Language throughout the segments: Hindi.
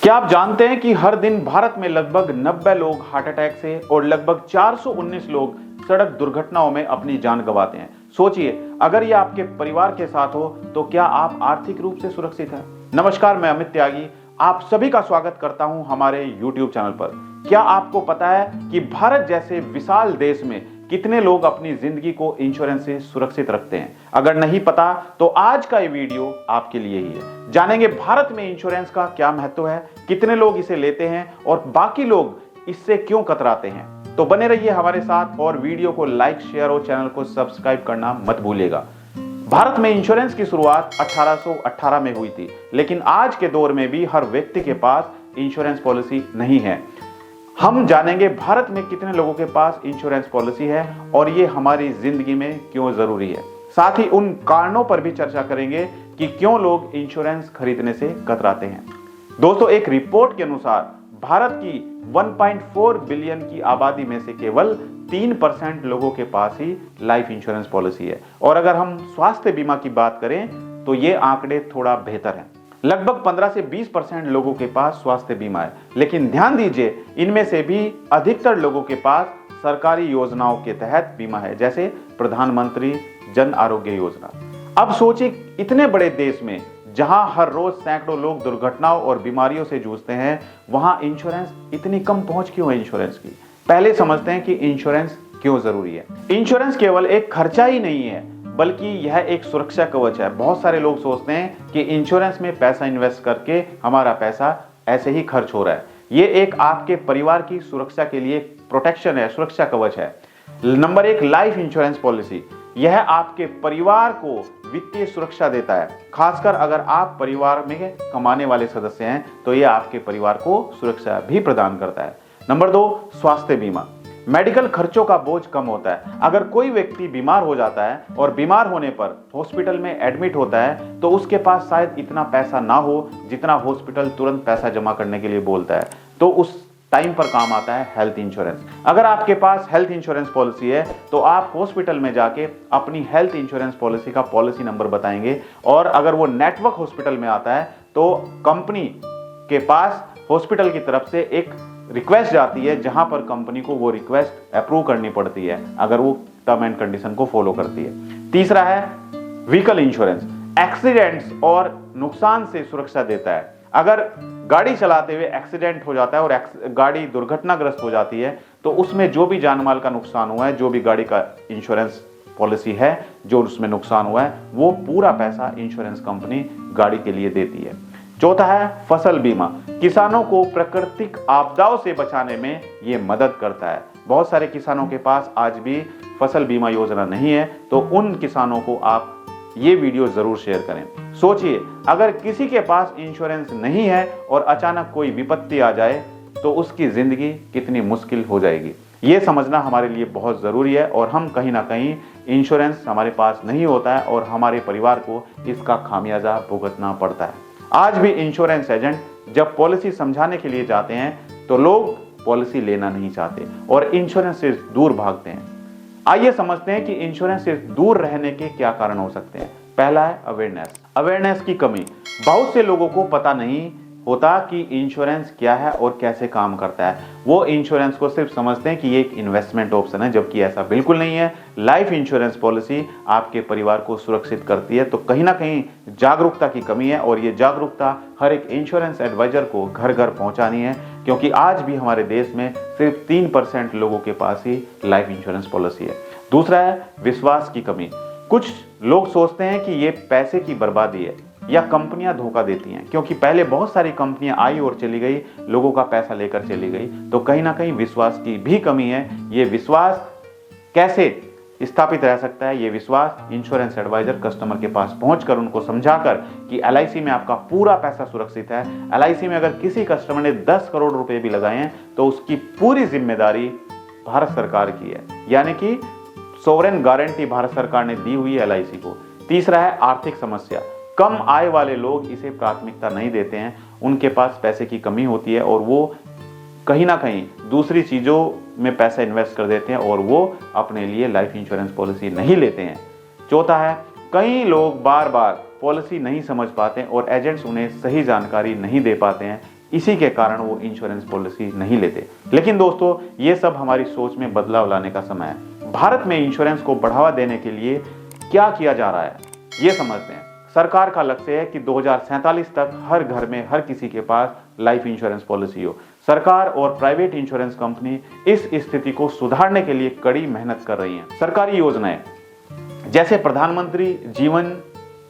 क्या आप जानते हैं कि हर दिन भारत में लगभग 90 लोग हार्ट अटैक से और लगभग 419 लोग सड़क दुर्घटनाओं में अपनी जान गंवाते हैं। सोचिए, अगर ये आपके परिवार के साथ हो तो क्या आप आर्थिक रूप से सुरक्षित हैं? नमस्कार, मैं अमित त्यागी आप सभी का स्वागत करता हूं हमारे YouTube चैनल पर। क्या आपको पता है कि भारत जैसे विशाल देश में कितने लोग अपनी जिंदगी को इंश्योरेंस से सुरक्षित रखते हैं? अगर नहीं पता तो आज का ये वीडियो आपके लिए ही है। जानेंगे भारत में इंश्योरेंस का क्या महत्व है, कितने लोग इसे लेते हैं और बाकी लोग इससे क्यों कतराते हैं। तो बने रहिए हमारे साथ और वीडियो को लाइक, शेयर और चैनल को सब्सक्राइब करना मत भूलिएगा। भारत में इंश्योरेंस की शुरुआत 1818 में हुई थी, लेकिन आज के दौर में भी हर व्यक्ति के पास इंश्योरेंस पॉलिसी नहीं है। हम जानेंगे भारत में कितने लोगों के पास इंश्योरेंस पॉलिसी है और ये हमारी जिंदगी में क्यों जरूरी है। साथ ही उन कारणों पर भी चर्चा करेंगे कि क्यों लोग इंश्योरेंस खरीदने से कतराते हैं। दोस्तों, एक रिपोर्ट के अनुसार भारत की 1.4 बिलियन की आबादी में से केवल 3% लोगों के पास ही लाइफ इंश्योरेंस पॉलिसी है। और अगर हम स्वास्थ्य बीमा की बात करें तो ये आंकड़े थोड़ा बेहतर हैं। लगभग 15 से 20% लोगों के पास स्वास्थ्य बीमा है, लेकिन ध्यान दीजिए, इनमें से भी अधिकतर लोगों के पास सरकारी योजनाओं के तहत बीमा है, जैसे प्रधानमंत्री जन आरोग्य योजना। अब सोचिए, इतने बड़े देश में जहां हर रोज सैकड़ों लोग दुर्घटनाओं और बीमारियों से जूझते हैं, वहां इंश्योरेंस इतनी कम पहुंच क्यों है इंश्योरेंस की? पहले समझते हैं कि इंश्योरेंस क्यों जरूरी है। इंश्योरेंस केवल एक खर्चा ही नहीं है, बल्कि यह एक सुरक्षा कवच है। बहुत सारे लोग सोचते हैं कि इंश्योरेंस में पैसा इन्वेस्ट करके हमारा पैसा ऐसे ही खर्च हो रहा है। ये एक आपके परिवार की सुरक्षा के लिए प्रोटेक्शन है, सुरक्षा कवच है। Number 1, life insurance policy. यह आपके परिवार को वित्तीय सुरक्षा देता है। खासकर अगर आप परिवार में कमाने वाले सदस्य हैं तो यह आपके परिवार को सुरक्षा भी प्रदान करता है। नंबर 2, स्वास्थ्य बीमा। मेडिकल खर्चों का बोझ कम होता है। अगर कोई व्यक्ति बीमार हो जाता है और बीमार होने पर हॉस्पिटल में एडमिट होता है तो उसके पास शायद इतना पैसा ना हो जितना हॉस्पिटल तुरंत पैसा जमा करने के लिए बोलता है, तो उस टाइम पर काम आता है हेल्थ इंश्योरेंस। अगर आपके पास हेल्थ इंश्योरेंस पॉलिसी है तो आप हॉस्पिटल में जाके अपनी हेल्थ इंश्योरेंस पॉलिसी का पॉलिसी नंबर बताएंगे, और अगर वो नेटवर्क हॉस्पिटल में आता है तो कंपनी के पास हॉस्पिटल की तरफ से एक रिक्वेस्ट जाती है, जहां पर कंपनी को वो रिक्वेस्ट अप्रूव करनी पड़ती है अगर वो टर्म एंड कंडीशन को फॉलो करती है। तीसरा है व्हीकल इंश्योरेंस। एक्सीडेंट्स और नुकसान से सुरक्षा देता है। अगर गाड़ी चलाते हुए एक्सीडेंट हो जाता है और गाड़ी दुर्घटनाग्रस्त हो जाती है तो उसमें जो भी जान माल का नुकसान हुआ है, जो भी गाड़ी का इंश्योरेंस पॉलिसी है, जो उसमें नुकसान हुआ है, वो पूरा पैसा इंश्योरेंस कंपनी गाड़ी के लिए देती है। चौथा है फसल बीमा। किसानों को प्राकृतिक आपदाओं से बचाने में ये मदद करता है। बहुत सारे किसानों के पास आज भी फसल बीमा योजना नहीं है, तो उन किसानों को आप ये वीडियो जरूर शेयर करें। सोचिए, अगर किसी के पास इंश्योरेंस नहीं है और अचानक कोई विपत्ति आ जाए तो उसकी जिंदगी कितनी मुश्किल हो जाएगी। ये समझना हमारे लिए बहुत जरूरी है, और हम कहीं ना कहीं इंश्योरेंस हमारे पास नहीं होता है और हमारे परिवार को इसका खामियाजा भुगतना पड़ता है। आज भी इंश्योरेंस एजेंट जब पॉलिसी समझाने के लिए जाते हैं तो लोग पॉलिसी लेना नहीं चाहते और इंश्योरेंस से दूर भागते हैं। आइए समझते हैं कि इंश्योरेंस से दूर रहने के क्या कारण हो सकते हैं। पहला है अवेयरनेस की कमी। बहुत से लोगों को पता नहीं होता कि इंश्योरेंस क्या है और कैसे काम करता है। वो इंश्योरेंस को सिर्फ समझते हैं कि ये एक इन्वेस्टमेंट ऑप्शन है, जबकि ऐसा बिल्कुल नहीं है। लाइफ इंश्योरेंस पॉलिसी आपके परिवार को सुरक्षित करती है। तो कहीं ना कहीं जागरूकता की कमी है, और ये जागरूकता हर एक इंश्योरेंस एडवाइजर को घर घर पहुंचानी है, क्योंकि आज भी हमारे देश में सिर्फ 3% लोगों के पास ही लाइफ इंश्योरेंस पॉलिसी है। दूसरा है विश्वास की कमी। कुछ लोग सोचते हैं कि ये पैसे की बर्बादी है या कंपनियां धोखा देती हैं, क्योंकि पहले बहुत सारी कंपनियां आई और चली गई, लोगों का पैसा लेकर चली गई। तो कहीं ना कहीं विश्वास की भी कमी है। ये विश्वास कैसे स्थापित रह सकता है? ये विश्वास इंश्योरेंस एडवाइजर कस्टमर के पास पहुंचकर उनको समझाकर कि एलआईसी में आपका पूरा पैसा सुरक्षित है। एलआईसी में अगर किसी कस्टमर ने 10 करोड़ रुपए भी लगाए हैं तो उसकी पूरी जिम्मेदारी भारत सरकार की है, यानी कि सोवरेन गारंटी भारत सरकार ने दी हुई है एलआईसी को। तीसरा है आर्थिक समस्या। कम आय वाले लोग इसे प्राथमिकता नहीं देते हैं। उनके पास पैसे की कमी होती है और वो कहीं ना कहीं दूसरी चीजों में पैसा इन्वेस्ट कर देते हैं और वो अपने लिए लाइफ इंश्योरेंस पॉलिसी नहीं लेते हैं। चौथा है कई लोग बार बार पॉलिसी नहीं समझ पाते और एजेंट्स उन्हें सही जानकारी नहीं दे पाते हैं, इसी के कारण वो इंश्योरेंस पॉलिसी नहीं लेते। लेकिन दोस्तों, ये सब हमारी सोच में बदलाव लाने का समय है। भारत में इंश्योरेंस को बढ़ावा देने के लिए क्या किया जा रहा है, ये समझते हैं। सरकार का लक्ष्य है कि 2047 तक हर घर में हर किसी के पास लाइफ इंश्योरेंस पॉलिसी हो। सरकार और प्राइवेट इंश्योरेंस कंपनी इस स्थिति को सुधारने के लिए कड़ी मेहनत कर रही हैं। सरकारी योजनाएं जैसे प्रधानमंत्री जीवन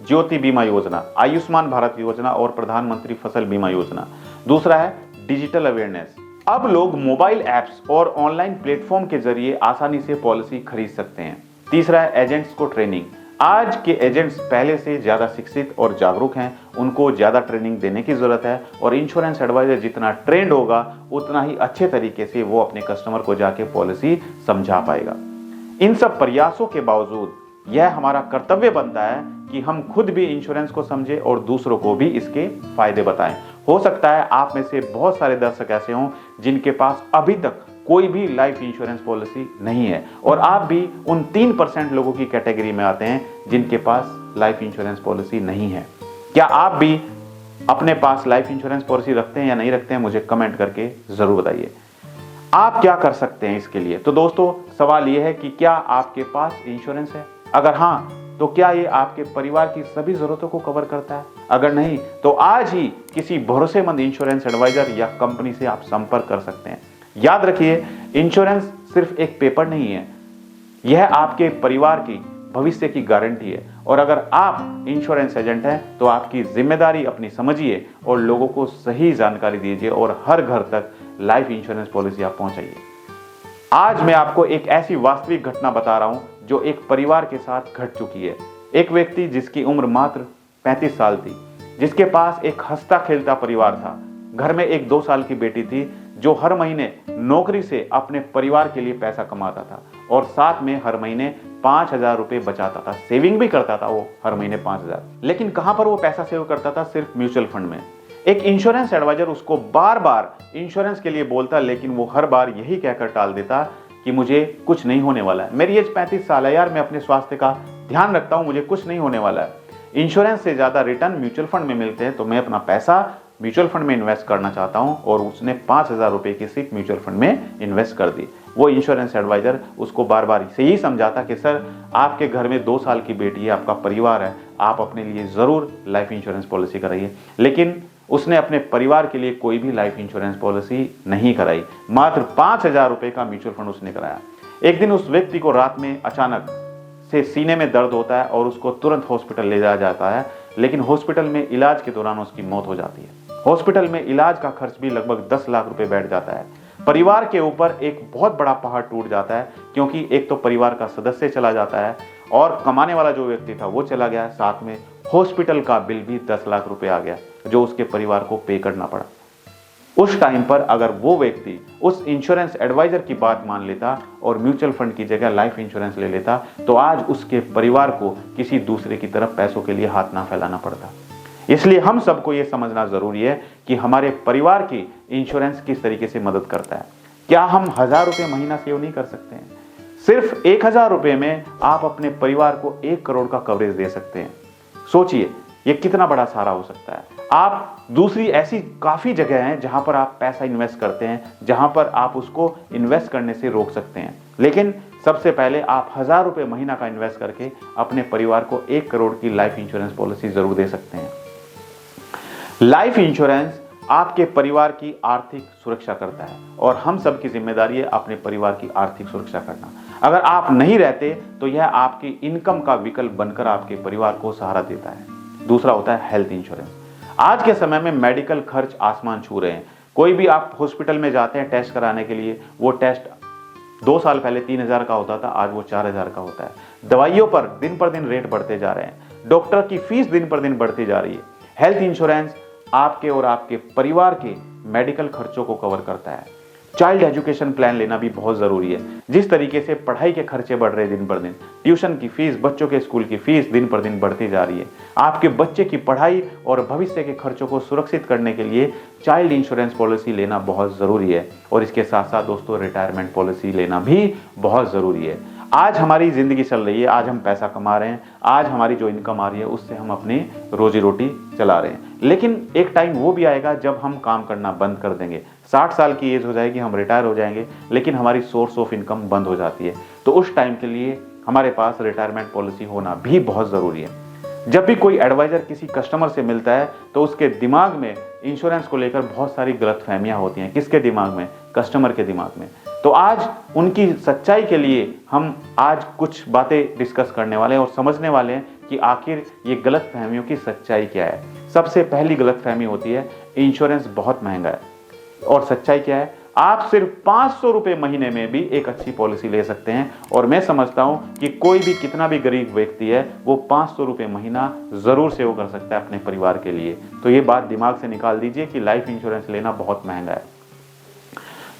ज्योति बीमा योजना, आयुष्मान भारत योजना और प्रधानमंत्री फसल बीमा योजना। दूसरा है डिजिटल अवेयरनेस। अब लोग मोबाइल ऐप्स और ऑनलाइन प्लेटफॉर्म के जरिए आसानी से पॉलिसी खरीद सकते हैं। तीसरा है एजेंट्स को ट्रेनिंग। आज के एजेंट्स पहले से ज्यादा शिक्षित और जागरूक हैं, उनको ज्यादा ट्रेनिंग देने की जरूरत है और इंश्योरेंस एडवाइजर जितना ट्रेंड होगा उतना ही अच्छे तरीके से वो अपने कस्टमर को जाके पॉलिसी समझा पाएगा। इन सब प्रयासों के बावजूद यह हमारा कर्तव्य बनता है कि हम खुद भी इंश्योरेंस को समझें और दूसरों को भी इसके फायदे बताएं। हो सकता है आप में से बहुत सारे दर्शक ऐसे हों जिनके पास अभी तक कोई भी लाइफ इंश्योरेंस पॉलिसी नहीं है और आप भी उन 3% लोगों की कैटेगरी में आते हैं जिनके पास लाइफ इंश्योरेंस पॉलिसी नहीं है। क्या आप भी अपने पास लाइफ इंश्योरेंस पॉलिसी रखते हैं या नहीं रखते हैं, मुझे कमेंट करके जरूर बताइए। आप क्या कर सकते हैं इसके लिए? तो दोस्तों, सवाल यह है कि क्या आपके पास इंश्योरेंस है? अगर हाँ, तो क्या ये आपके परिवार की सभी जरूरतों को कवर करता है? अगर नहीं, तो आज ही किसी भरोसेमंद इंश्योरेंस एडवाइजर या कंपनी से आप संपर्क कर सकते हैं। याद रखिए, इंश्योरेंस सिर्फ एक पेपर नहीं है, यह आपके परिवार की भविष्य की गारंटी है। और अगर आप इंश्योरेंस एजेंट हैं तो आपकी जिम्मेदारी अपनी समझिए और लोगों को सही जानकारी दीजिए और हर घर तक लाइफ इंश्योरेंस पॉलिसी आप पहुंचाइए। आज मैं आपको एक ऐसी वास्तविक घटना बता रहा हूं जो एक परिवार के साथ घट चुकी है। एक व्यक्ति जिसकी उम्र मात्र 35 साल थी, जिसके पास एक हंसता खेलता परिवार था। घर में एक 2 साल की बेटी थी जो हर महीने नौकरी से अपने परिवार के लिए पैसा कमाता था और साथ में हर महीने 5,000 रुपए बचाता था। सेविंग भी करता था वो हर महीने 5,000। लेकिन कहां पर वो पैसा सेव करता था? सिर्फ म्यूचुअल फंड में। एक इंश्योरेंस एडवाइजर उसको बार बार इंश्योरेंस के लिए बोलता, लेकिन वो हर बार यही कहकर टाल देता कि मुझे कुछ नहीं होने वाला है, मेरी एज 35 साल है यार, मैं अपने स्वास्थ्य का ध्यान रखता हूं, मुझे कुछ नहीं होने वाला है। इंश्योरेंस से ज्यादा रिटर्न म्यूचुअल फंड में मिलते हैं तो मैं अपना पैसा म्यूचुअल फंड में इन्वेस्ट करना चाहता हूं। और उसने 5,000 रुपए की सिर्फ म्यूचुअल फंड में इन्वेस्ट कर दी। वो इंश्योरेंस एडवाइजर उसको बार बार से ही समझाता कि सर, आपके घर में 2 साल की बेटी है, आपका परिवार है, आप अपने लिए जरूर लाइफ इंश्योरेंस पॉलिसी कराइए। लेकिन उसने अपने परिवार के लिए कोई भी लाइफ इंश्योरेंस पॉलिसी नहीं कराई। मात्र 5,000 रुपए का म्यूचुअल फंड उसने कराया। एक दिन उस व्यक्ति को रात में अचानक से सीने में दर्द होता है और उसको तुरंत हॉस्पिटल ले जाया जाता है, लेकिन हॉस्पिटल में इलाज के दौरान उसकी मौत हो जाती है। हॉस्पिटल में इलाज का खर्च भी लगभग 10 लाख रुपए बैठ जाता है। परिवार के ऊपर एक बहुत बड़ा पहाड़ टूट जाता है, क्योंकि एक तो परिवार का सदस्य चला जाता है और कमाने वाला जो व्यक्ति था वो चला गया, साथ में हॉस्पिटल का बिल भी 10 लाख रुपए आ गया जो उसके परिवार को पे करना पड़ा। उस टाइम पर अगर वो व्यक्ति उस इंश्योरेंस एडवाइजर की बात मान लेता और म्यूचुअल फंड की जगह लाइफ इंश्योरेंस ले लेता तो आज उसके परिवार को किसी दूसरे की तरफ पैसों के लिए हाथ ना फैलाना पड़ता। इसलिए हम सबको ये समझना जरूरी है कि हमारे परिवार की इंश्योरेंस किस तरीके से मदद करता है। क्या हम 1,000 रुपए महीना सेव नहीं कर सकते हैं? सिर्फ 1,000 रुपए में आप अपने परिवार को 1 करोड़ का कवरेज दे सकते हैं। सोचिए ये कितना बड़ा सहारा हो सकता है। आप दूसरी ऐसी काफी जगह हैं जहां पर आप पैसा इन्वेस्ट करते हैं, जहां पर आप उसको इन्वेस्ट करने से रोक सकते हैं। लेकिन सबसे पहले आप 1,000 रुपए महीना का इन्वेस्ट करके अपने परिवार को 1 करोड़ की लाइफ इंश्योरेंस पॉलिसी जरूर दे सकते हैं। लाइफ इंश्योरेंस आपके परिवार की आर्थिक सुरक्षा करता है और हम सब की जिम्मेदारी है अपने परिवार की आर्थिक सुरक्षा करना। अगर आप नहीं रहते तो यह आपकी इनकम का विकल्प बनकर आपके परिवार को सहारा देता है। दूसरा होता है हेल्थ इंश्योरेंस। आज के समय में मेडिकल खर्च आसमान छू रहे हैं। कोई भी आप हॉस्पिटल में जाते हैं टेस्ट कराने के लिए, वो टेस्ट 2 साल पहले 3,000 का होता था, आज वो 4,000 का होता है। दवाइयों पर दिन रेट बढ़ते जा रहे हैं। डॉक्टर की फीस दिन पर दिन बढ़ती जा रही है। हेल्थ इंश्योरेंस आपके और आपके परिवार के मेडिकल खर्चों को कवर करता है। चाइल्ड एजुकेशन प्लान लेना भी बहुत जरूरी है। जिस तरीके से पढ़ाई के खर्चे बढ़ रहे हैं दिन पर दिन, ट्यूशन की फीस, बच्चों के स्कूल की फीस दिन पर दिन बढ़ती जा रही है। आपके बच्चे की पढ़ाई और भविष्य के खर्चों को सुरक्षित करने के लिए चाइल्ड इंश्योरेंस पॉलिसी लेना बहुत जरूरी है। और इसके साथ साथ दोस्तों रिटायरमेंट पॉलिसी लेना भी बहुत जरूरी है। आज हमारी ज़िंदगी चल रही है, आज हम पैसा कमा रहे हैं, आज हमारी जो इनकम आ रही है उससे हम अपनी रोजी रोटी चला रहे हैं। लेकिन एक टाइम वो भी आएगा जब हम काम करना बंद कर देंगे, 60 साल की एज हो जाएगी, हम रिटायर हो जाएंगे, लेकिन हमारी सोर्स ऑफ इनकम बंद हो जाती है। तो उस टाइम के लिए हमारे पास रिटायरमेंट पॉलिसी होना भी बहुत ज़रूरी है। जब भी कोई एडवाइज़र किसी कस्टमर से मिलता है तो उसके दिमाग में इंश्योरेंस को लेकर बहुत सारी गलतफहमियां होती हैं। किसके दिमाग में? कस्टमर के दिमाग में। तो आज उनकी सच्चाई के लिए हम आज कुछ बातें डिस्कस करने वाले हैं और समझने वाले हैं कि आखिर ये गलतफहमियों की सच्चाई क्या है। सबसे पहली गलतफहमी होती है इंश्योरेंस बहुत महंगा है, और सच्चाई क्या है? आप सिर्फ 500 रुपये महीने में भी एक अच्छी पॉलिसी ले सकते हैं। और मैं समझता हूं कि कोई भी कितना भी गरीब व्यक्ति है वो 500 रुपये महीना जरूर सेव कर सकता है अपने परिवार के लिए। तो ये बात दिमाग से निकाल दीजिए कि लाइफ इंश्योरेंस लेना बहुत महंगा है।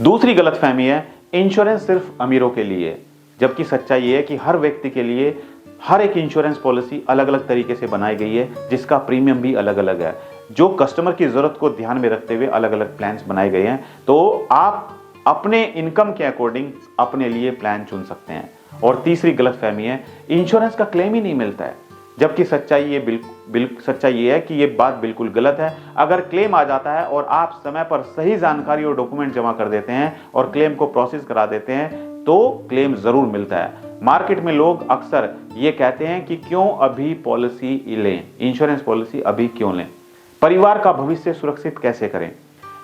दूसरी गलतफहमी है इंश्योरेंस सिर्फ अमीरों के लिए है, जबकि सच्चाई ये है कि हर व्यक्ति के लिए हर एक इंश्योरेंस पॉलिसी अलग अलग तरीके से बनाई गई है, जिसका प्रीमियम भी अलग अलग है। जो कस्टमर की जरूरत को ध्यान में रखते हुए अलग अलग प्लान्स बनाए गए हैं। तो आप अपने इनकम के अकॉर्डिंग अपने लिए प्लान चुन सकते हैं। और तीसरी गलतफहमी है इंश्योरेंस का क्लेम ही नहीं मिलता है, जबकि सच्चाई ये है कि ये बात बिल्कुल गलत है। अगर क्लेम आ जाता है और आप समय पर सही जानकारी और डॉक्यूमेंट जमा कर देते हैं और क्लेम को प्रोसेस करा देते हैं तो क्लेम जरूर मिलता है। मार्केट में लोग अक्सर ये कहते हैं कि क्यों अभी पॉलिसी लें, इंश्योरेंस पॉलिसी अभी क्यों लें, परिवार का भविष्य सुरक्षित कैसे करें।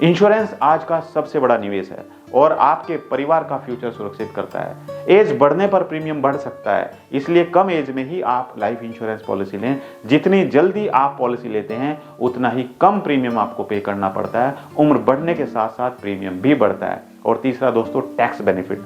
इंश्योरेंस आज का सबसे बड़ा निवेश है और आपके परिवार का फ्यूचर सुरक्षित करता है। एज बढ़ने पर प्रीमियम बढ़ सकता है, इसलिए कम एज में ही आप लाइफ इंश्योरेंस पॉलिसी लें। जितनी जल्दी आप पॉलिसी लेते हैं उतना ही कम प्रीमियम आपको पे करना पड़ता है। उम्र बढ़ने के साथ साथ प्रीमियम भी बढ़ता है। और तीसरा दोस्तों, टैक्स बेनिफिट।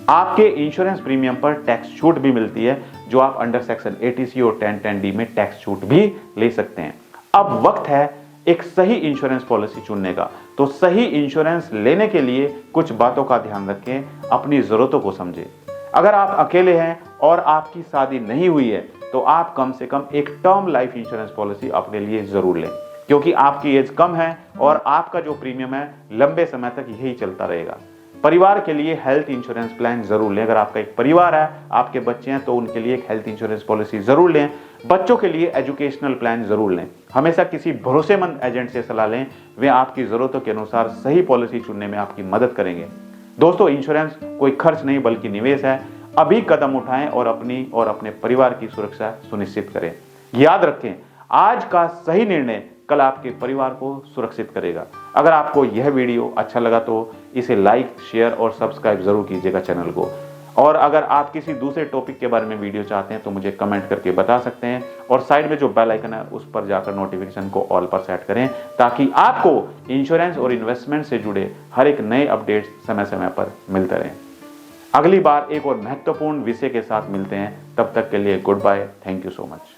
आपके इंश्योरेंस प्रीमियम पर टैक्स छूट भी मिलती है, जो आप अंडर सेक्शन 80C और 1010D में टैक्स छूट भी ले सकते हैं। अब वक्त है एक सही इंश्योरेंस पॉलिसी चुनने का। तो सही इंश्योरेंस लेने के लिए कुछ बातों का ध्यान रखें, अपनी जरूरतों को समझें। अगर आप अकेले हैं और आपकी शादी नहीं हुई है तो आप कम से कम एक टर्म लाइफ इंश्योरेंस पॉलिसी अपने लिए जरूर लें, क्योंकि आपकी एज कम है और आपका जो प्रीमियम है लंबे समय तक यही चलता रहेगा। परिवार के लिए हेल्थ इंश्योरेंस प्लान जरूर लें। अगर आपका एक परिवार है, आपके बच्चे हैं, तो उनके लिए एक हेल्थ इंश्योरेंस पॉलिसी जरूर लें। बच्चों के लिए एजुकेशनल प्लान जरूर लें। हमेशा किसी भरोसेमंद एजेंट से सलाह लें, वे आपकी जरूरतों के अनुसार सही पॉलिसी चुनने में आपकी मदद करेंगे। दोस्तों, इंश्योरेंस कोई खर्च नहीं बल्कि निवेश है। अभी कदम उठाएं और अपनी और अपने परिवार की सुरक्षा सुनिश्चित करें। याद रखें, आज का सही निर्णय कल आपके परिवार को सुरक्षित करेगा। अगर आपको यह वीडियो अच्छा लगा तो इसे लाइक, शेयर और सब्सक्राइब जरूर कीजिएगा चैनल को। और अगर आप किसी दूसरे टॉपिक के बारे में वीडियो चाहते हैं तो मुझे कमेंट करके बता सकते हैं। और साइड में जो बेल आइकन है उस पर जाकर नोटिफिकेशन को ऑल पर सेट करें, ताकि आपको इंश्योरेंस और इन्वेस्टमेंट से जुड़े हर एक नए अपडेट्स समय समय पर मिलते रहें। अगली बार एक और महत्वपूर्ण विषय के साथ मिलते हैं। तब तक के लिए goodbye. Thank you so much.